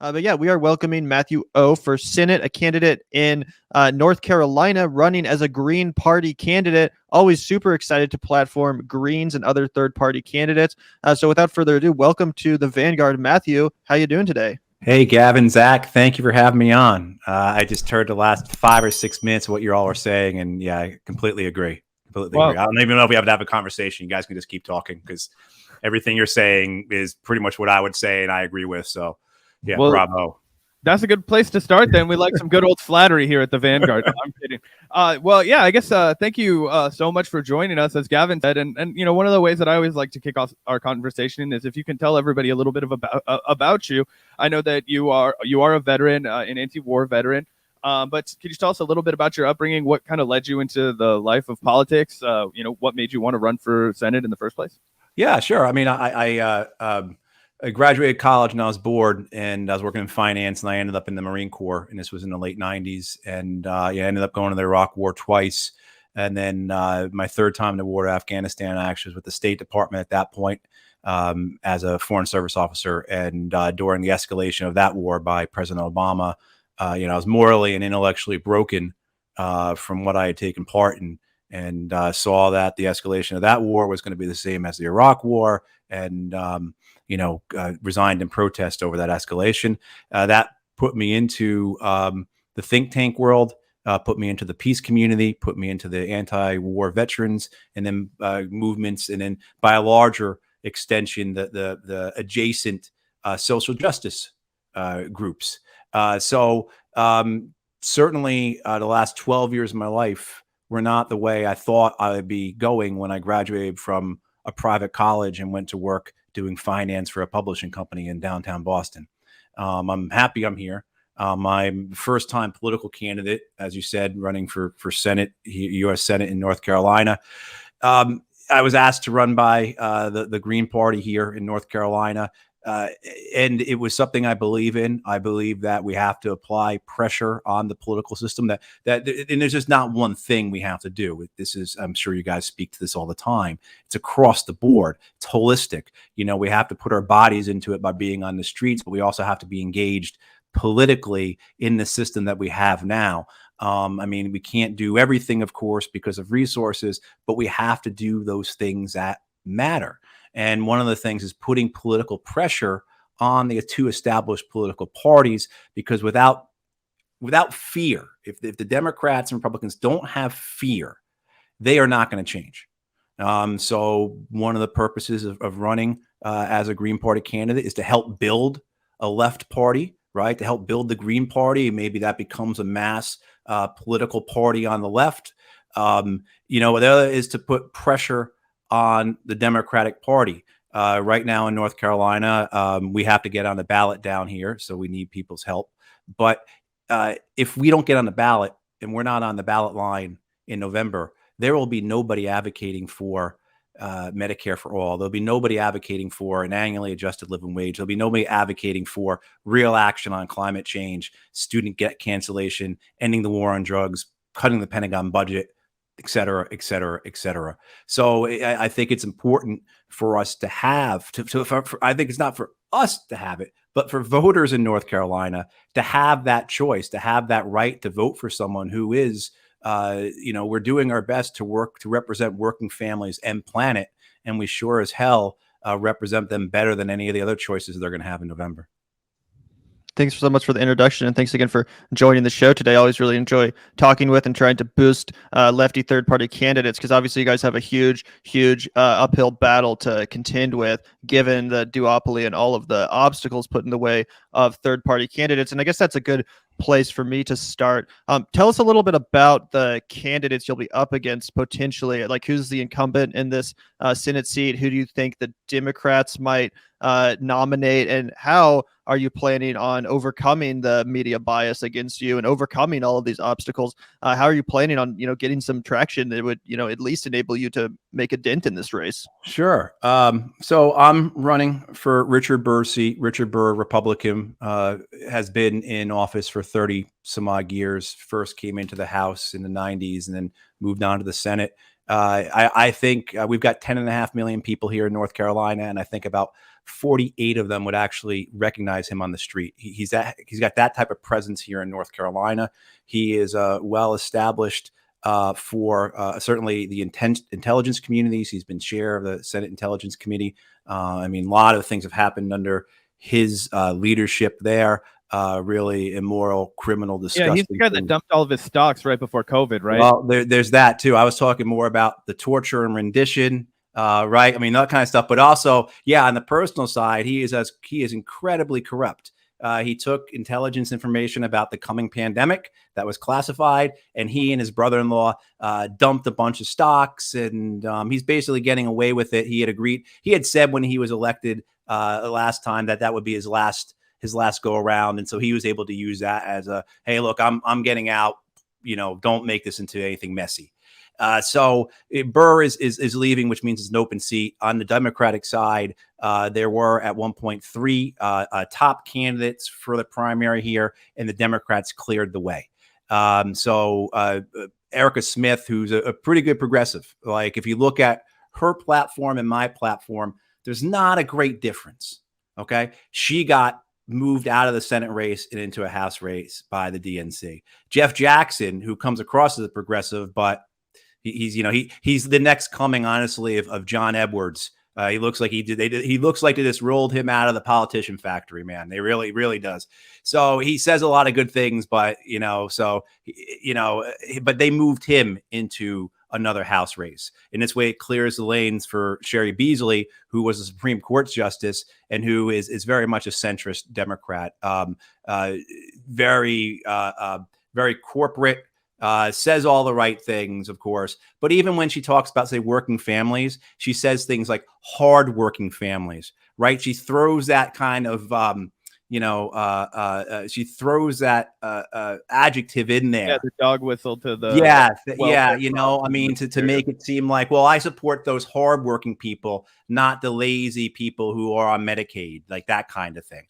But yeah, we are welcoming Matthew O for Senate, a candidate in North Carolina, running as a Green Party candidate. Always super excited to platform Greens and other third-party candidates. So without further ado, welcome to the Vanguard, Matthew. How you doing today? Hey, Gavin, Zach, thank you for having me on. I just heard the last 5 or 6 minutes of what you all are saying, and yeah, I completely agree. Completely agree. I don't even know if we have to have a conversation. You guys can just keep talking because everything you're saying is pretty much what I would say, and I agree with. So, yeah, bravo. That's a good place to start. Then we like some good old flattery here at the Vanguard. No, I'm kidding. Well, yeah, I guess thank you so much for joining us, as Gavin said. And you know, one of the ways that I always like to kick off our conversation is if you can tell everybody a little bit of about you. I know that you are a veteran, an anti-war veteran. But could you tell us a little bit about your upbringing? What kind of led you into the life of politics? You know, what made you want to run for Senate in the first place? Yeah, sure. I mean, I graduated college and I was bored, and I was working in finance, and I ended up in the Marine Corps, and this was in the late 90s. And I ended up going to the Iraq War twice. And then my third time in the war to Afghanistan, I actually was with the State Department at that point as a Foreign Service officer. And during the escalation of that war by President Obama, I was morally and intellectually broken from what I had taken part in, and saw that the escalation of that war was going to be the same as the Iraq War, and resigned in protest over that escalation. That put me into the think tank world, put me into the peace community, put me into the anti-war veterans, and then movements, and then by a larger extension, the adjacent social justice groups. Certainly the last 12 years of my life were not the way I thought I would be going when I graduated from a private college and went to work doing finance for a publishing company in downtown Boston. I'm happy I'm here. I'm first time political candidate, as you said, running for Senate, U.S. Senate in North Carolina. I was asked to run by the Green Party here in North Carolina. And it was something I believe in. I believe that we have to apply pressure on the political system, and there's just not one thing we have to do. This is, I'm sure you guys speak to this all the time. It's across the board. It's holistic. You know, we have to put our bodies into it by being on the streets, but we also have to be engaged politically in the system that we have now. I mean, we can't do everything, of course, because of resources, but we have to do those things that matter. And one of the things is putting political pressure on the two established political parties, because without fear, if the Democrats and Republicans don't have fear, they are not going to change. So one of the purposes of running as a Green Party candidate is to help build a left party, right? To help build the Green Party. Maybe that becomes a mass political party on the left. The other is to put pressure on the Democratic Party. Right now in North Carolina, we have to get on the ballot down here, so we need people's help. But if we don't get on the ballot, and we're not on the ballot line in November, there will be nobody advocating for Medicare for all. There'll be nobody advocating for an annually adjusted living wage. There'll be nobody advocating for real action on climate change, student debt cancellation, ending the war on drugs, cutting the Pentagon budget, et cetera, et cetera, et cetera. So I think it's important for us to have, I think it's not for us to have it, but for voters in North Carolina to have that choice, to have that right to vote for someone who is, we're doing our best to work to represent working families and planet. And we sure as hell represent them better than any of the other choices they're going to have in November. Thanks so much for the introduction, and thanks again for joining the show today. I always really enjoy talking with and trying to boost lefty third-party candidates, because obviously you guys have a huge uphill battle to contend with, given the duopoly and all of the obstacles put in the way of third-party candidates. And I guess that's a good place for me to start. Tell us a little bit about the candidates you'll be up against potentially. Like, who's the incumbent in this Senate seat? Who do you think the Democrats might nominate, and how are you planning on overcoming the media bias against you and overcoming all of these obstacles? How are you planning on, getting some traction that would, at least enable you to make a dent in this race? Sure. So I'm running for Richard Burr's seat. Richard Burr, Republican, has been in office for 30 some odd years. First came into the House in the 90s and then moved on to the Senate. I think we've got 10.5 million people here in North Carolina, and I think about 48 of them would actually recognize him on the street. He's got that type of presence here in North Carolina. He is well established for certainly the intelligence communities. He's been chair of the Senate Intelligence Committee. I mean, a lot of things have happened under his leadership there. Really immoral, criminal, disgusting. Yeah, he's the guy that dumped all of his stocks right before COVID, right? Well, there's that too. I was talking more about the torture and rendition, right? I mean, that kind of stuff. But also, yeah, on the personal side, he is incredibly corrupt. He took intelligence information about the coming pandemic that was classified, and he and his brother-in-law dumped a bunch of stocks, and he's basically getting away with it. He had agreed. He had said when he was elected last time that would be his last go around, and so he was able to use that as a, hey, look, I'm getting out. You know, don't make this into anything messy. So Burr is leaving, which means it's an open seat. On the Democratic side, there were at one point 3 top candidates for the primary here, and the Democrats cleared the way. So Erica Smith, who's a pretty good progressive, like if you look at her platform and my platform, there's not a great difference. Okay. She got moved out of the Senate race and into a House race by the DNC. Jeff Jackson, who comes across as a progressive, but he's the next coming, honestly, of John Edwards. He looks like he looks like they just rolled him out of the politician factory, man. They really does. So he says a lot of good things, but but they moved him into another House race. In this way, it clears the lanes for Sherry Beasley, who was a Supreme Court justice and who is very much a centrist Democrat. Very corporate. Says all the right things, of course. But even when she talks about, say, working families, she says things like hardworking families, right? She throws that kind of, she throws that adjective in there. Yeah, the dog whistle to the. I mean, to make it seem like, well, I support those hardworking people, not the lazy people who are on Medicaid, like that kind of thing.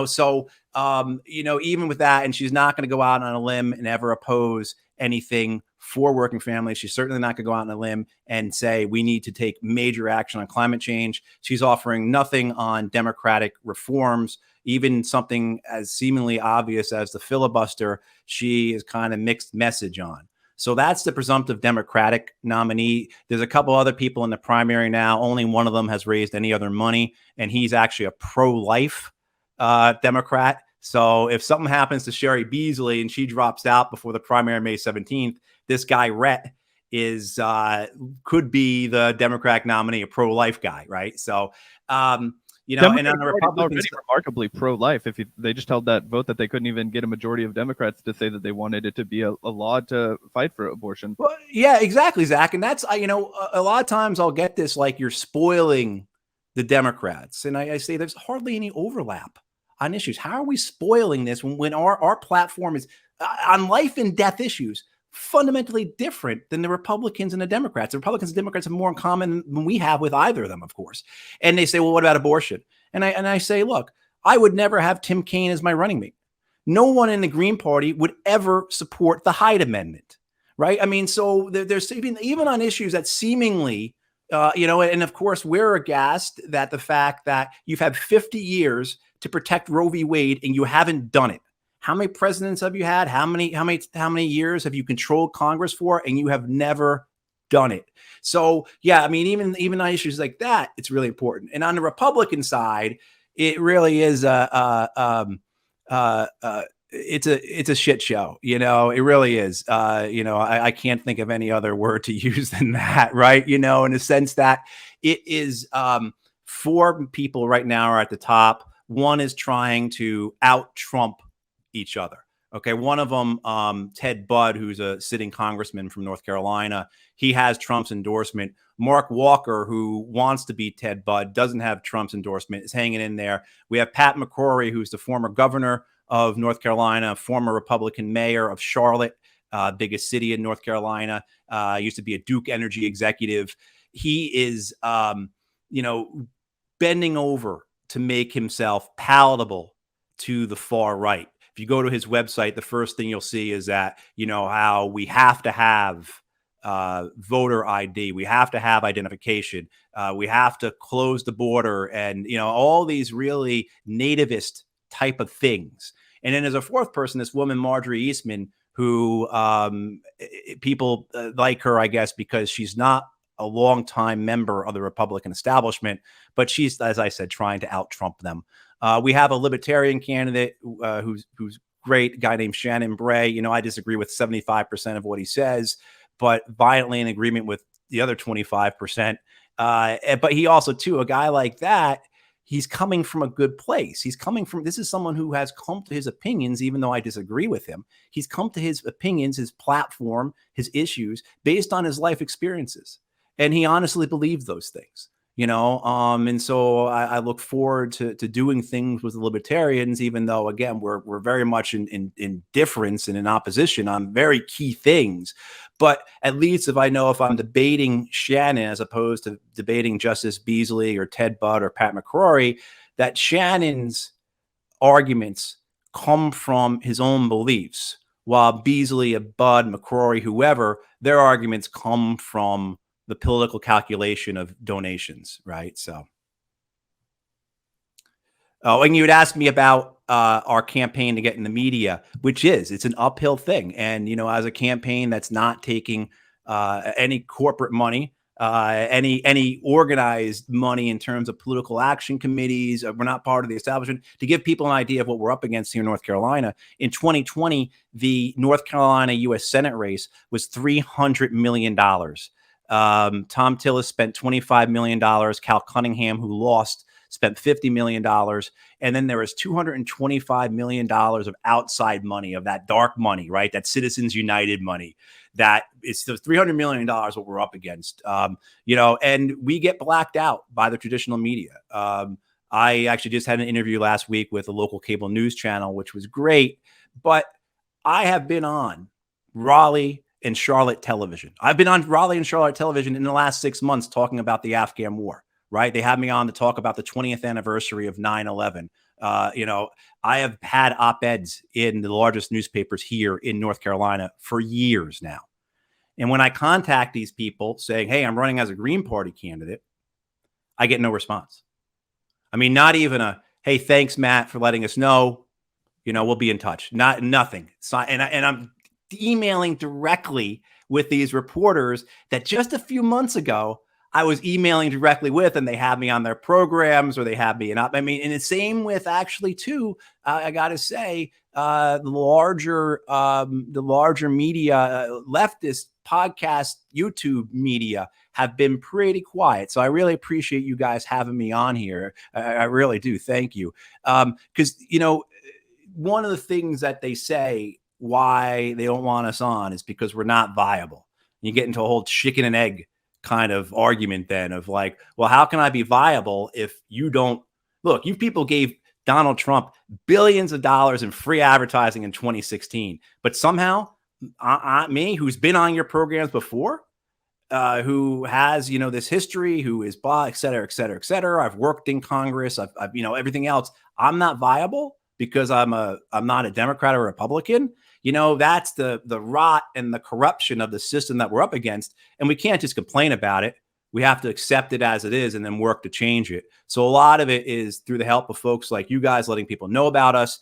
So, even with that, and she's not going to go out on a limb and ever oppose anything for working families. She's certainly not going to go out on a limb and say we need to take major action on climate change. She's offering nothing on democratic reforms, even something as seemingly obvious as the filibuster. She is kind of mixed message on. So that's the presumptive Democratic nominee. There's a couple other people in the primary now. Only one of them has raised any other money, and he's actually a pro-life Democrat. So if something happens to Sherry Beasley and she drops out before the primary May 17th, this guy Rhett could be the Democratic nominee, a pro-life guy, right? So and on the Republicans, remarkably pro-life. They just held that vote that they couldn't even get a majority of Democrats to say that they wanted it to be a law to fight for abortion. Well, yeah, exactly, Zach. And that's a lot of times I'll get this like you're spoiling the Democrats, and I say there's hardly any overlap on issues. How are we spoiling this when our platform is on life and death issues fundamentally different than the Republicans and the Democrats? The Republicans and Democrats have more in common than we have with either of them, of course. And they say, well, what about abortion? And I say, look, I would never have Tim Kaine as my running mate. No one in the Green Party would ever support the Hyde Amendment, right? I mean, so there's even on issues that seemingly, and of course, we're aghast that the fact that you've had 50 years to protect Roe v. Wade and you haven't done it. How many presidents have you had? How many years have you controlled Congress for? And you have never done it. So yeah, I mean, even on issues like that, it's really important. And on the Republican side, it really is it's a shit show. It really is. I can't think of any other word to use than that, right? In the sense that it is 4 people right now are at the top. One is trying to out-Trump each other. Okay, one of them, Ted Budd, who's a sitting congressman from North Carolina, he has Trump's endorsement. Mark Walker, who wants to be Ted Budd, doesn't have Trump's endorsement, is hanging in there. We have Pat McCrory, who's the former governor of North Carolina, former Republican mayor of Charlotte, biggest city in North Carolina, used to be a Duke Energy executive. He is, bending over to make himself palatable to the far right. If you go to his website, the first thing you'll see is that, how we have to have voter ID. We have to have identification. We have to close the border, and all these really nativist type of things. And then there's a fourth person, this woman Marjorie Eastman, who people like her, I guess, because she's not a longtime member of the Republican establishment, but she's, as I said, trying to out-Trump them. We have a libertarian candidate who's great, a guy named Shannon Bray. I disagree with 75% of what he says, but violently in agreement with the other 25%. But he also, too, a guy like that, he's coming from a good place. This is someone who has come to his opinions, even though I disagree with him. He's come to his opinions, his platform, his issues based on his life experiences. And he honestly believes those things, and so I look forward to doing things with the libertarians, even though, again, we're very much in difference and in opposition on very key things. But at least if I'm debating Shannon as opposed to debating Justice Beasley or Ted Budd or Pat McCrory, that Shannon's arguments come from his own beliefs, while Beasley, Budd, McCrory, whoever, their arguments come from the political calculation of donations, right? So, and you would ask me about our campaign to get in the media, it's an uphill thing. And, as a campaign that's not taking any corporate money, any organized money in terms of political action committees, we're not part of the establishment. To give people an idea of what we're up against here in North Carolina, in 2020, the North Carolina U.S. Senate race was $300 million. Tom Tillis spent $25 million. Cal Cunningham, who lost, spent $50 million. And then there was $225 million of outside money, of that dark money, right? That Citizens United money. That it's the $300 million what we're up against, and we get blacked out by the traditional media. I actually just had an interview last week with a local cable news channel, which was great. But I have been on Raleigh and Charlotte television. I've been on Raleigh and Charlotte television in the last 6 months talking about the Afghan war, right? They had me on to talk about the 20th anniversary of 9/11. I have had op-eds in the largest newspapers here in North Carolina for years now. And when I contact these people saying, hey, I'm running as a Green Party candidate, I get no response. I mean, not even a, hey, thanks, Matt, for letting us know. We'll be in touch. Nothing. So, and I'm emailing directly with these reporters that just a few months ago I was emailing directly with, and they have me on their programs, or they have me and the same with, actually, too, I got to say, the larger media, leftist podcast, YouTube media have been pretty quiet. So I really appreciate you guys having me on here. I really do. Thank you. Because, one of the things that they say why they don't want us on is because we're not viable. You get into a whole chicken and egg kind of argument then of like, well, how can I be viable if you don't look? You people gave Donald Trump billions of dollars in free advertising in 2016, but somehow me, who's been on your programs before, who has, this history, who is blah, et cetera, et cetera, et cetera. I've worked in Congress. I've everything else. I'm not viable because I'm not a Democrat or Republican. That's the rot and the corruption of the system that we're up against. And we can't just complain about it. We have to accept it as it is and then work to change it. So a lot of it is through the help of folks like you guys, letting people know about us,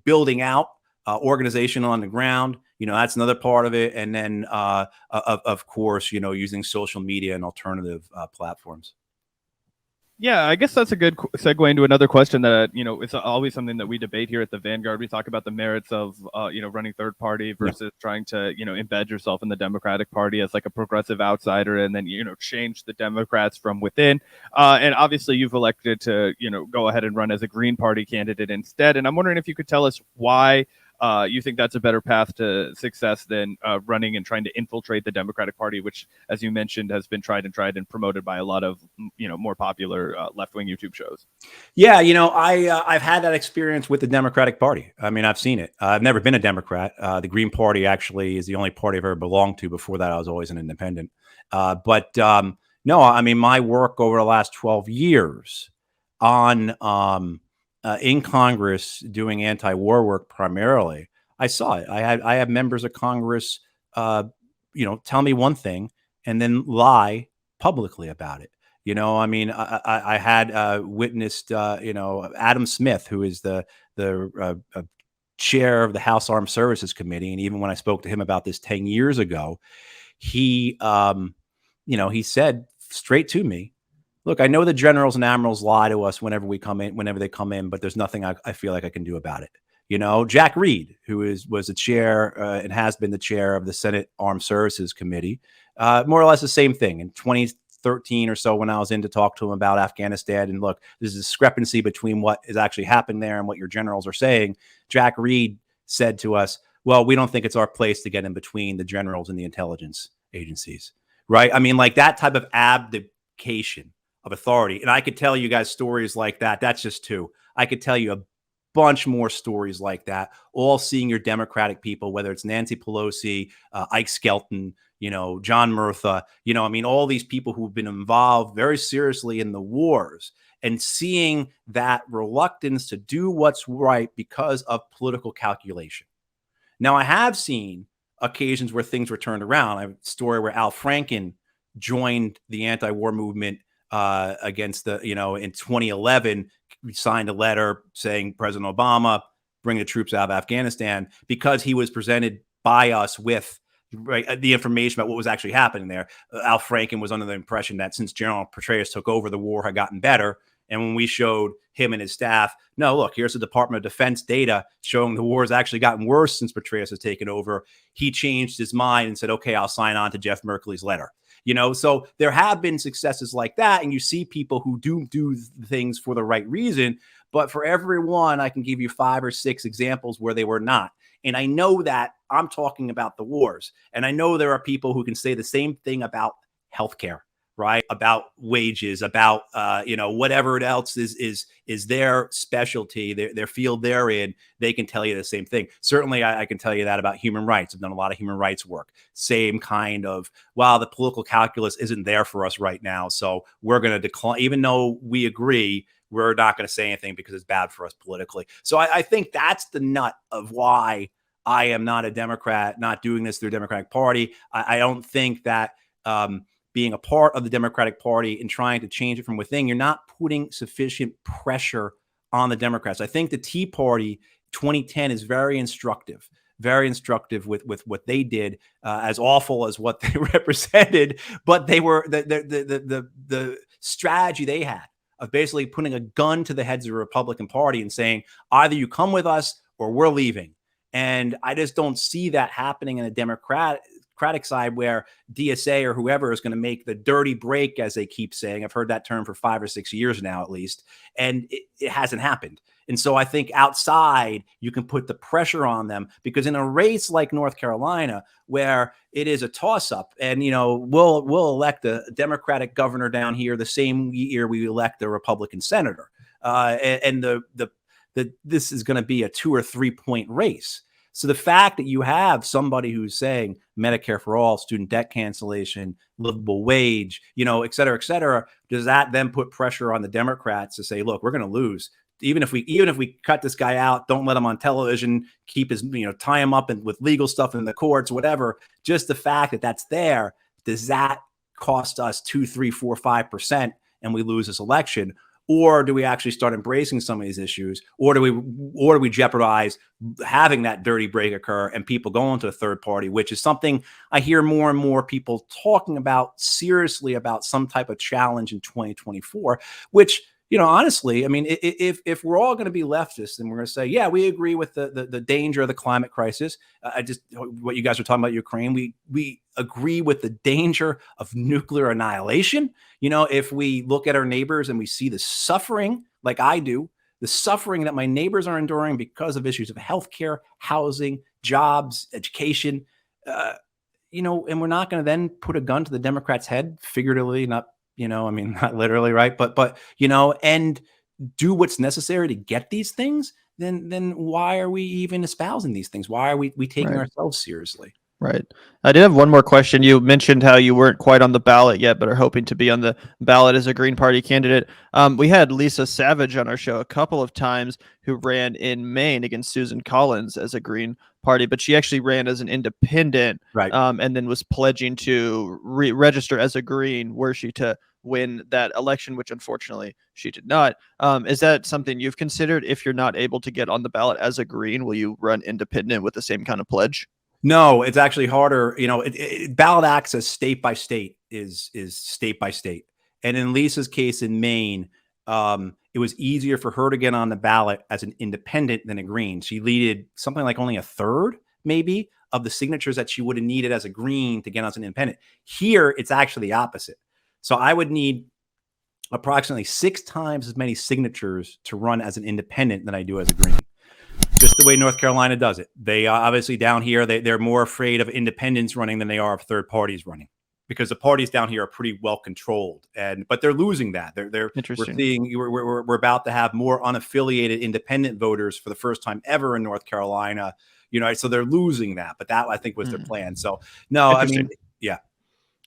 building out organization on the ground. That's another part of it. And then, of course, using social media and alternative platforms. Yeah, I guess that's a good segue into another question that, it's always something that we debate here at the Vanguard. We talk about the merits of, running third party versus trying to, embed yourself in the Democratic Party as like a progressive outsider and then, change the Democrats from within. And obviously you've elected to, go ahead and run as a Green Party candidate instead. And I'm wondering if you could tell us why you think that's a better path to success than running and trying to infiltrate the Democratic Party, which, as you mentioned, has been tried and promoted by a lot of, more popular left-wing YouTube shows. Yeah, I've had that experience with the Democratic Party. I mean, I've seen it. I've never been a Democrat. The Green Party actually is the only party I've ever belonged to. Before that, I was always an independent. No, I mean, my work over the last 12 years on in Congress doing anti-war work primarily, I saw it. I have members of Congress, tell me one thing and then lie publicly about it. I mean, I had witnessed, Adam Smith, who is the chair of the House Armed Services Committee. And even when I spoke to him about this 10 years ago, he said straight to me, look, I know the generals and admirals lie to us whenever they come in, but there's nothing I feel like I can do about it. Jack Reed, who was the chair and has been the chair of the Senate Armed Services Committee, more or less the same thing. In 2013 or so, when I was in to talk to him about Afghanistan, and look, there's a discrepancy between what is actually happening there and what your generals are saying. Jack Reed said to us, well, we don't think it's our place to get in between the generals and the intelligence agencies, right? I mean, like that type of abdication of authority. And I could tell you guys stories like that. That's just two. I could tell you a bunch more stories like that, all senior Democratic people, whether it's Nancy Pelosi, Ike Skelton, John Murtha, I mean, all these people who've been involved very seriously in the wars, and seeing that reluctance to do what's right because of political calculation. Now, I have seen occasions where things were turned around. I have a story where Al Franken joined the anti-war movement against in 2011, signed a letter saying President Obama, bring the troops out of Afghanistan, because he was presented by us with the information about what was actually happening there. Al Franken was under the impression that since General Petraeus took over, the war had gotten better. And when we showed him and his staff, no, look, here's the Department of Defense data showing the war has actually gotten worse since Petraeus has taken over, he changed his mind and said, okay, I'll sign on to Jeff Merkley's letter. So there have been successes like that. And you see people who do things for the right reason. But for everyone, I can give you 5 or 6 examples where they were not. And I know that I'm talking about the wars. And I know there are people who can say the same thing about healthcare, right? About wages, about, whatever else is their specialty, their field they're in. They can tell you the same thing. Certainly, I can tell you that about human rights. I've done a lot of human rights work. Same kind of, well, the political calculus isn't there for us right now, so we're going to decline. Even though we agree, we're not going to say anything because it's bad for us politically. So I think that's the nut of why I am not a Democrat, not doing this through the Democratic Party. I don't think that being a part of the Democratic Party and trying to change it from within, you're not putting sufficient pressure on the Democrats. I think the Tea Party 2010 is very instructive with what they did, as awful as what they represented, but they were the strategy they had of basically putting a gun to the heads of the Republican Party and saying, either you come with us or we're leaving. And I just don't see that happening in a Democratic side, where DSA or whoever is going to make the dirty break, as they keep saying. I've heard that term for 5 or 6 years now, at least, and it hasn't happened. And so I think outside you can put the pressure on them, because in a race like North Carolina, where it is a toss-up, and we'll elect a Democratic governor down here the same year we elect a Republican senator, and this is going to be a 2 or 3 point race. So the fact that you have somebody who's saying Medicare for all, student debt cancellation, livable wage, et cetera, does that then put pressure on the Democrats to say, look, we're going to lose. Even if we cut this guy out, don't let him on television, keep his, tie him up with legal stuff in the courts, whatever. Just the fact that that's there, does that cost us 2, 3, 4, 5% and we lose this election? Or do we actually start embracing some of these issues? Or do we jeopardize having that dirty break occur and people going to a third party, which is something I hear more and more people talking about seriously, about some type of challenge in 2024, which, honestly, I mean, if we're all going to be leftists and we're going to say, yeah, we agree with the danger of the climate crisis, what you guys were talking about Ukraine, we agree with the danger of nuclear annihilation. If we look at our neighbors and we see the suffering, like I do, the suffering that my neighbors are enduring because of issues of healthcare, housing, jobs, education, and we're not going to then put a gun to the Democrats' head, figuratively, not not literally, right? But and do what's necessary to get these things, then why are we even espousing these things? Why are we taking ourselves seriously? Right. I did have one more question. You mentioned how you weren't quite on the ballot yet, but are hoping to be on the ballot as a Green Party candidate. We had Lisa Savage on our show a couple of times who ran in Maine against Susan Collins as a Green Party, but she actually ran as an independent, Right. and then was pledging to register as a Green were she to win that election, which unfortunately she did not. Is that something you've considered? If you're not able to get on the ballot as a Green, will you run independent with the same kind of pledge? No, it's actually harder. Ballot access state by state is state by state. And in Lisa's case in Maine, it was easier for her to get on the ballot as an independent than a Green. She needed something like only a third, maybe, of the signatures that she would have needed as a Green to get as an independent. Here, it's actually the opposite. So I would need approximately 6 times as many signatures to run as an independent than I do as a Green. Just the way North Carolina does it. They obviously down here, they're more afraid of independents running than they are of third parties running, because the parties down here are pretty well controlled. But they're losing that. We're about to have more unaffiliated independent voters for the first time ever in North Carolina. So they're losing that. But that, I think, was their plan. So no, I mean, yeah.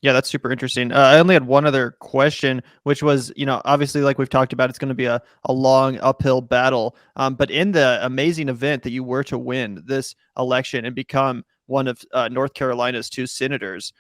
Yeah, that's super interesting. I only had one other question, which was, obviously, like we've talked about, it's going to be a long uphill battle. But in the amazing event that you were to win this election and become one of North Carolina's 2 senators,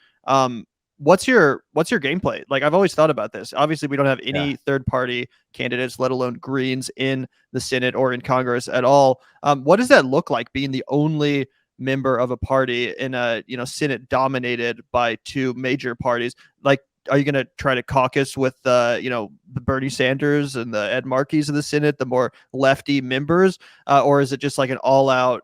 what's your gameplay? Like, I've always thought about this. Obviously, we don't have any third party candidates, let alone Greens, in the Senate or in Congress at all. What does that look like, being the only member of a party in a Senate dominated by 2 major parties? Like, are you going to try to caucus with the Bernie Sanders and the Ed Markeys of the Senate, the more lefty members, or is it just like an all-out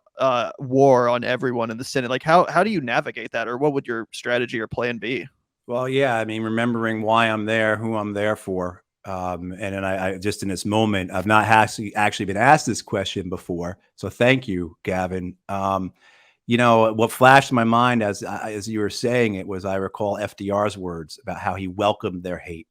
war on everyone in the Senate? Like, how do you navigate that, or what would your strategy or plan be? Well, yeah, I mean, remembering why I'm there, who I'm there for. And then I just in this moment, I've not actually been asked this question before. So thank you, Gavin. What flashed in my mind as you were saying it was, I recall FDR's words about how he welcomed their hate.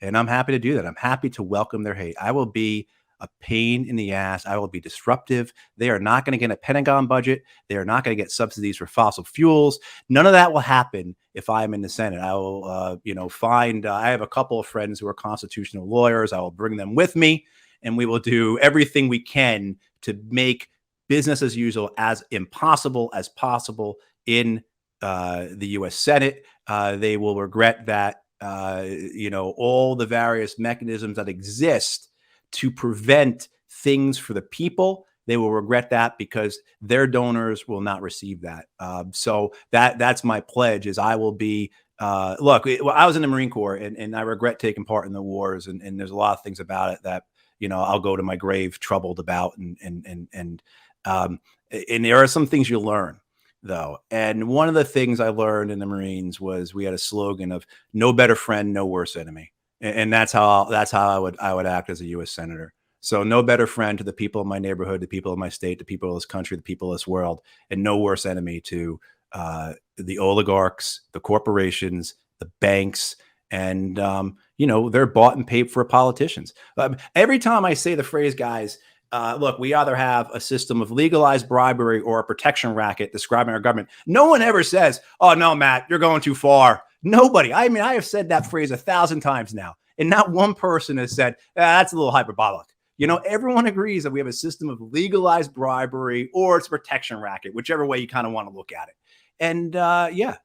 And I'm happy to do that. I'm happy to welcome their hate. I will be a pain in the ass. I will be disruptive. They are not going to get a Pentagon budget. They are not going to get subsidies for fossil fuels. None of that will happen if I'm in the Senate. I will, I have a couple of friends who are constitutional lawyers. I will bring them with me, and we will do everything we can to make business as usual as impossible as possible in the U.S. Senate. They will regret that, all the various mechanisms that exist to prevent things for the people. They will regret that because their donors will not receive that. So that's my pledge. Is I will be. Look, I was in the Marine Corps, and I regret taking part in the wars, and there's a lot of things about it that I'll go to my grave troubled about, and there are some things you learn, though. And one of the things I learned in the Marines was we had a slogan of "No better friend, no worse enemy," and that's how I would act as a U.S. senator. So no better friend to the people of my neighborhood, the people of my state, the people of this country, the people of this world, and no worse enemy to the oligarchs, the corporations, the banks, and they're bought and paid for politicians. Every time I say the phrase, guys. Look, we either have a system of legalized bribery or a protection racket describing our government. No one ever says, "Oh, no, Matt, you're going too far." Nobody. I mean, I have said that phrase 1,000 times now, and not one person has said, that's a little hyperbolic. Everyone agrees that we have a system of legalized bribery or it's a protection racket, whichever way you kind of want to look at it. And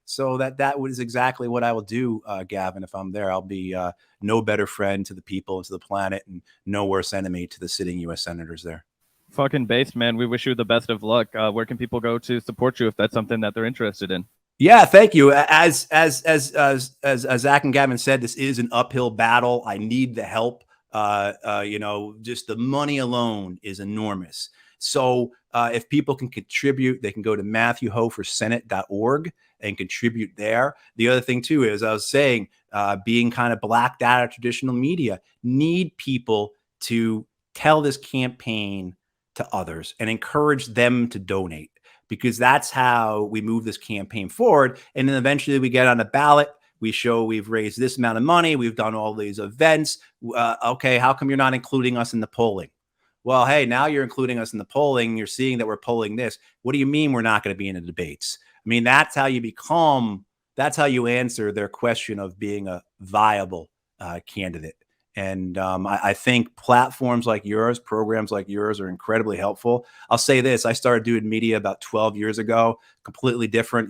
so that was exactly what I will do, Gavin. If I'm there, I'll be no better friend to the people and to the planet, and no worse enemy to the sitting U.S. senators there. Fucking based, man. We wish you the best of luck. Where can people go to support you if that's something that they're interested in? Yeah, thank you. As Zach and Gavin said, this is an uphill battle. I need the help. Just the money alone is enormous. So if people can contribute, they can go to MatthewHoferSenate.org and contribute there. The other thing, too, is I was saying, being kind of blacked out of traditional media, need people to tell this campaign to others and encourage them to donate, because that's how we move this campaign forward. And then eventually we get on a ballot. We show we've raised this amount of money. We've done all these events. Okay, how come you're not including us in the polling? Well, hey, now you're including us in the polling. You're seeing that we're polling this. What do you mean we're not going to be in the debates? mean, that's how you answer their question of being a viable candidate. And I think platforms like yours, programs like yours are incredibly helpful. I'll say this, I started doing media about 12 years ago, completely different.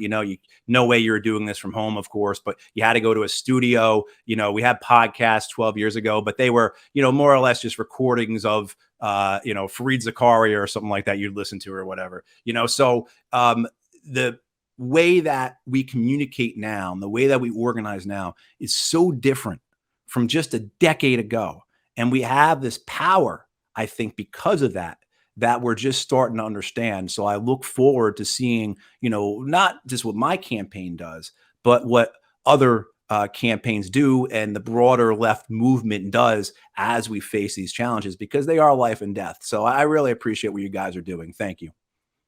No way you were doing this from home, of course, but you had to go to a studio. We had podcasts 12 years ago, but they were, more or less just recordings of, Fareed Zakaria or something like that you'd listen to or whatever, so the way that we communicate now and the way that we organize now is so different from just a decade ago. And we have this power, I think, because of that we're just starting to understand. So I look forward to seeing, not just what my campaign does, but what other campaigns do and the broader left movement does as we face these challenges, because they are life and death. So I really appreciate what you guys are doing. Thank you.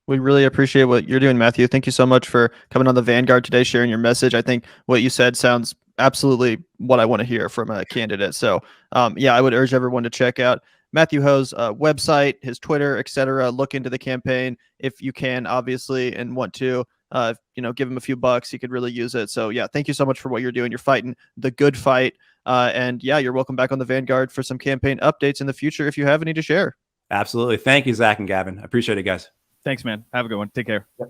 We really appreciate what you're doing, Matthew. Thank you so much for coming on the Vanguard today, sharing your message. I think what you said sounds absolutely what I want to hear from a candidate. So, I would urge everyone to check out Matthew Ho's website, his Twitter, etc. Look into the campaign if you can, obviously, and want to, give him a few bucks. He could really use it. So, thank you so much for what you're doing. You're fighting the good fight. You're welcome back on the Vanguard for some campaign updates in the future if you have any to share. Absolutely. Thank you, Zach and Gavin. I appreciate it, guys. Thanks, man. Have a good one. Take care. Yep.